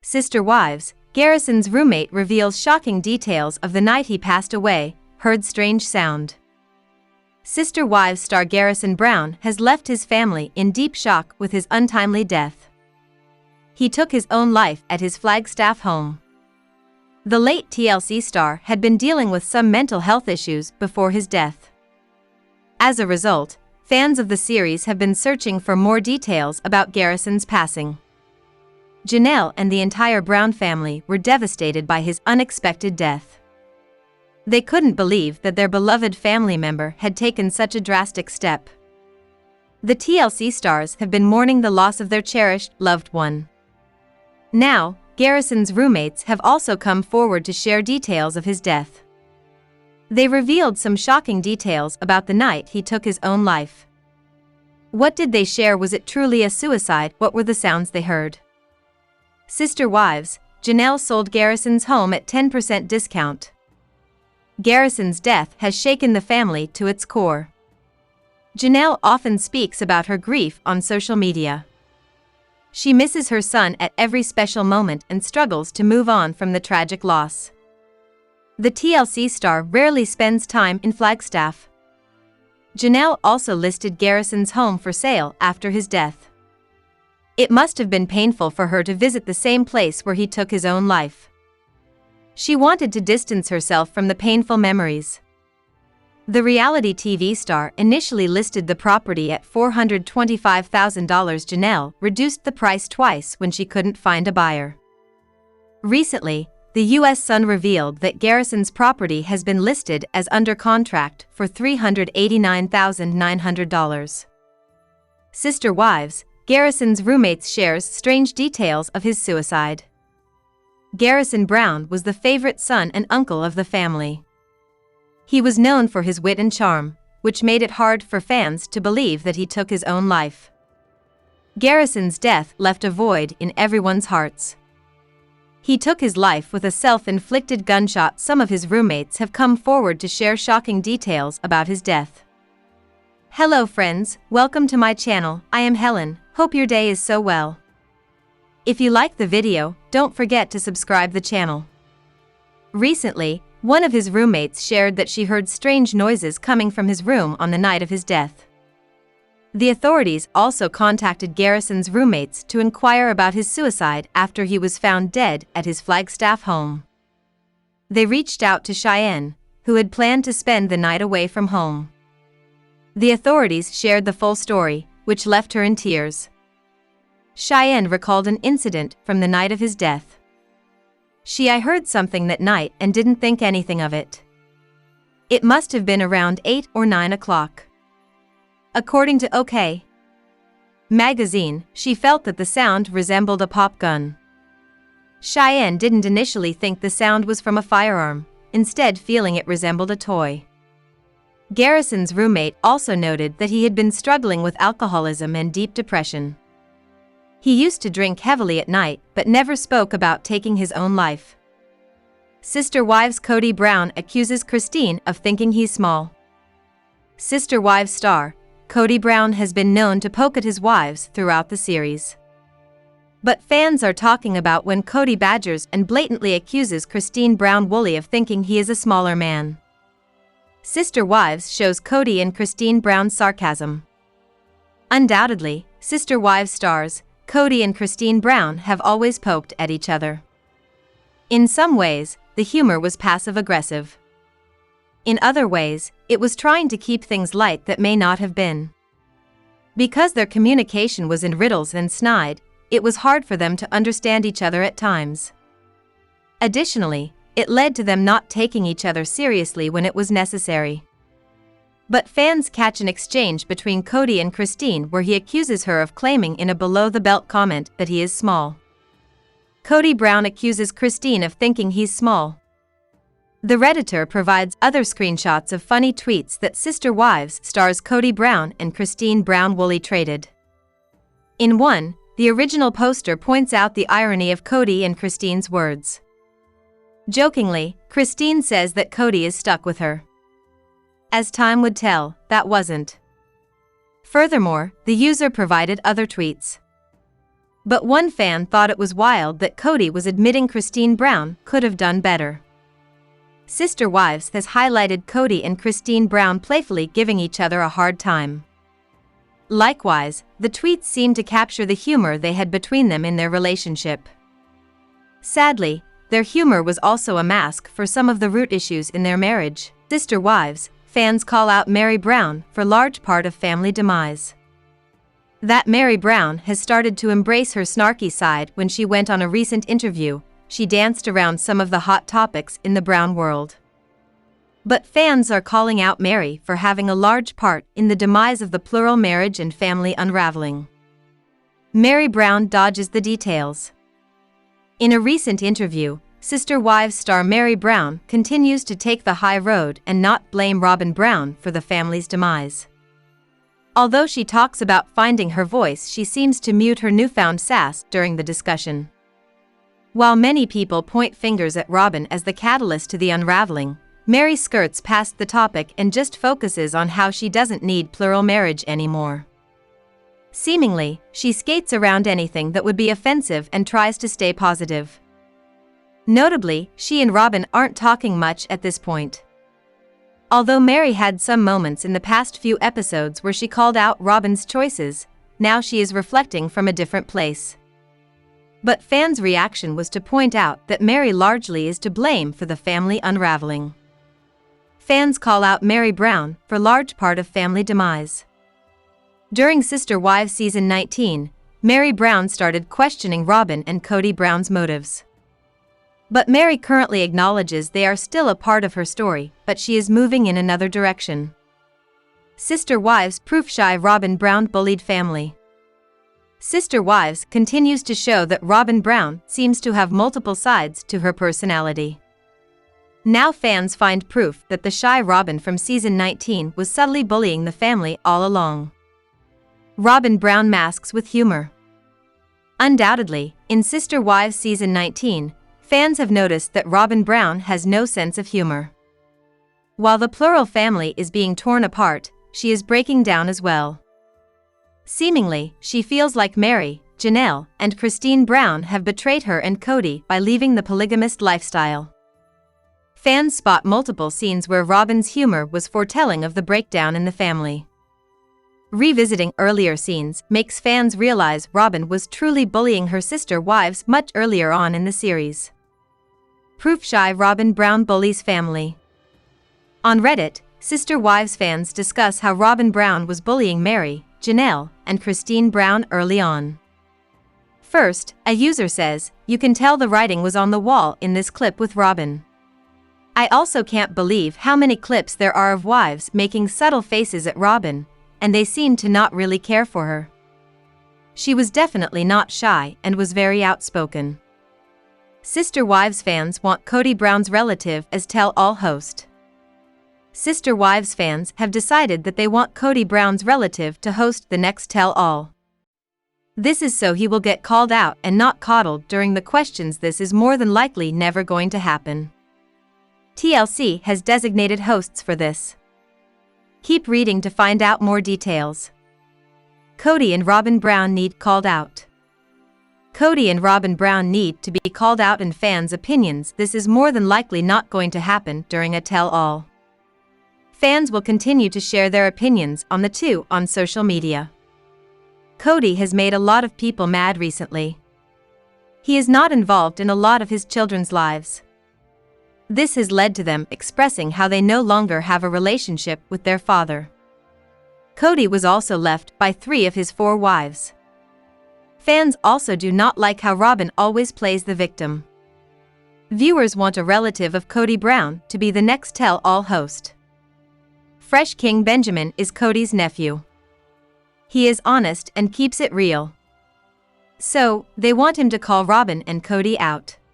Sister Wives, Garrison's roommate reveals shocking details of the night he passed away, heard strange sound. Sister Wives star Garrison Brown has left his family in deep shock with his untimely death. He took his own life at his Flagstaff home. The late TLC star had been dealing with some mental health issues before his death. As a result, fans of the series have been searching for more details about Garrison's passing. Janelle and the entire Brown family were devastated by his unexpected death. They couldn't believe that their beloved family member had taken such a drastic step. The TLC stars have been mourning the loss of their cherished, loved one. Now, Garrison's roommates have also come forward to share details of his death. They revealed some shocking details about the night he took his own life. What did they share? Was it truly a suicide? What were the sounds they heard? Sister Wives, Janelle sold Garrison's home at 10% discount. Garrison's death has shaken the family to its core. Janelle often speaks about her grief on social media. She misses her son at every special moment and struggles to move on from the tragic loss. The TLC star rarely spends time in Flagstaff. Janelle also listed Garrison's home for sale after his death. It must have been painful for her to visit the same place where he took his own life. She wanted to distance herself from the painful memories. The reality TV star initially listed the property at $425,000. Janelle reduced the price twice when she couldn't find a buyer. Recently, the U.S. Sun revealed that Garrison's property has been listed as under contract for $389,900. Sister Wives, Garrison's roommates shares strange details of his suicide. Garrison Brown was the favorite son and uncle of the family. He was known for his wit and charm, which made it hard for fans to believe that he took his own life. Garrison's death left a void in everyone's hearts. He took his life with a self-inflicted gunshot. Some of his roommates have come forward to share shocking details about his death. Hello friends, welcome to my channel. I am Helen. Hope your day is so well. If you like the video, don't forget to subscribe the channel. Recently, one of his roommates shared that she heard strange noises coming from his room on the night of his death. The authorities also contacted Garrison's roommates to inquire about his suicide after he was found dead at his Flagstaff home. They reached out to Cheyenne, who had planned to spend the night away from home. The authorities shared the full story, which left her in tears. Cheyenne recalled an incident from the night of his death. I heard something that night and didn't think anything of it. It must have been around 8 or 9 o'clock. According to OK Magazine, she felt that the sound resembled a pop gun. Cheyenne didn't initially think the sound was from a firearm, instead feeling it resembled a toy. Garrison's roommate also noted that he had been struggling with alcoholism and deep depression. He used to drink heavily at night but never spoke about taking his own life. Sister Wives Kody Brown accuses Christine of thinking he's small. Sister Wives star Kody Brown has been known to poke at his wives throughout the series. But fans are talking about when Kody badgers and blatantly accuses Christine Brown Woolley of thinking he is a smaller man. Sister Wives shows Kody and Christine Brown's sarcasm. Undoubtedly, Sister Wives stars Kody and Christine Brown have always poked at each other. In some ways, the humor was passive-aggressive. In other ways, it was trying to keep things light that may not have been. Because their communication was in riddles and snide, it was hard for them to understand each other at times. Additionally, it led to them not taking each other seriously when it was necessary. But fans catch an exchange between Kody and Christine where he accuses her of claiming in a below-the-belt comment that he is small. Kody Brown accuses Christine of thinking he's small. The Redditor provides other screenshots of funny tweets that Sister Wives stars Kody Brown and Christine Brown Woolley traded. In one, the original poster points out the irony of Kody and Christine's words. Jokingly, Christine says that Kody is stuck with her. As time would tell, that wasn't. Furthermore, the user provided other tweets. But one fan thought it was wild that Cody was admitting Christine Brown could have done better. Sister Wives has highlighted Cody and Christine Brown playfully giving each other a hard time. Likewise, the tweets seemed to capture the humor they had between them in their relationship. Sadly, their humor was also a mask for some of the root issues in their marriage. Sister Wives, fans call out Meri Brown for large part of family demise. That Meri Brown has started to embrace her snarky side. When she went on a recent interview, she danced around some of the hot topics in the Brown world. But fans are calling out Meri for having a large part in the demise of the plural marriage and family unraveling. Meri Brown dodges the details. In a recent interview, Sister Wives star Meri Brown continues to take the high road and not blame Robin Brown for the family's demise. Although she talks about finding her voice, she seems to mute her newfound sass during the discussion. While many people point fingers at Robin as the catalyst to the unraveling, Meri skirts past the topic and just focuses on how she doesn't need plural marriage anymore. Seemingly, she skates around anything that would be offensive and tries to stay positive. Notably, she and Robin aren't talking much at this point. Although Meri had some moments in the past few episodes where she called out Robin's choices, now she is reflecting from a different place. But fans' reaction was to point out that Meri largely is to blame for the family unraveling. Fans call out Meri Brown for large part of family demise. During Sister Wives season 19, Meri Brown started questioning Robin and Cody Brown's motives. But Meri currently acknowledges they are still a part of her story, but she is moving in another direction. Sister Wives proof-shy Robin Brown bullied family. Sister Wives continues to show that Robin Brown seems to have multiple sides to her personality. Now fans find proof that the shy Robin from season 19 was subtly bullying the family all along. Robin Brown masks with humor. Undoubtedly, in Sister Wives season 19, fans have noticed that Robin Brown has no sense of humor. While the plural family is being torn apart, she is breaking down as well. Seemingly, she feels like Meri, Janelle, and Christine Brown have betrayed her and Cody by leaving the polygamist lifestyle. Fans spot multiple scenes where Robin's humor was foretelling of the breakdown in the family. Revisiting earlier scenes makes fans realize Robin was truly bullying her sister wives much earlier on in the series. Proof-shy Robin Brown bullies family. On Reddit, Sister Wives fans discuss how Robin Brown was bullying Meri, Janelle, and Christine Brown early on. First, a user says, "You can tell the writing was on the wall in this clip with Robin. I also can't believe how many clips there are of wives making subtle faces at Robin, and they seem to not really care for her. She was definitely not shy and was very outspoken." Sister Wives fans want Cody Brown's relative as tell-all host. Sister Wives fans have decided that they want Cody Brown's relative to host the next tell-all. This is so he will get called out and not coddled during the questions. This is more than likely never going to happen. TLC has designated hosts for this. Keep reading to find out more details. Cody and Robin Brown need called out. Cody and Robin Brown need to be called out in fans' opinions. This is more than likely not going to happen during a tell-all. Fans will continue to share their opinions on the two on social media. Cody has made a lot of people mad recently. He is not involved in a lot of his children's lives. This has led to them expressing how they no longer have a relationship with their father. Cody was also left by 3 of his 4 wives. Fans also do not like how Robin always plays the victim. Viewers want a relative of Cody Brown to be the next tell-all host. Fresh King Benjamin is Cody's nephew. He is honest and keeps it real. So, they want him to call Robin and Cody out.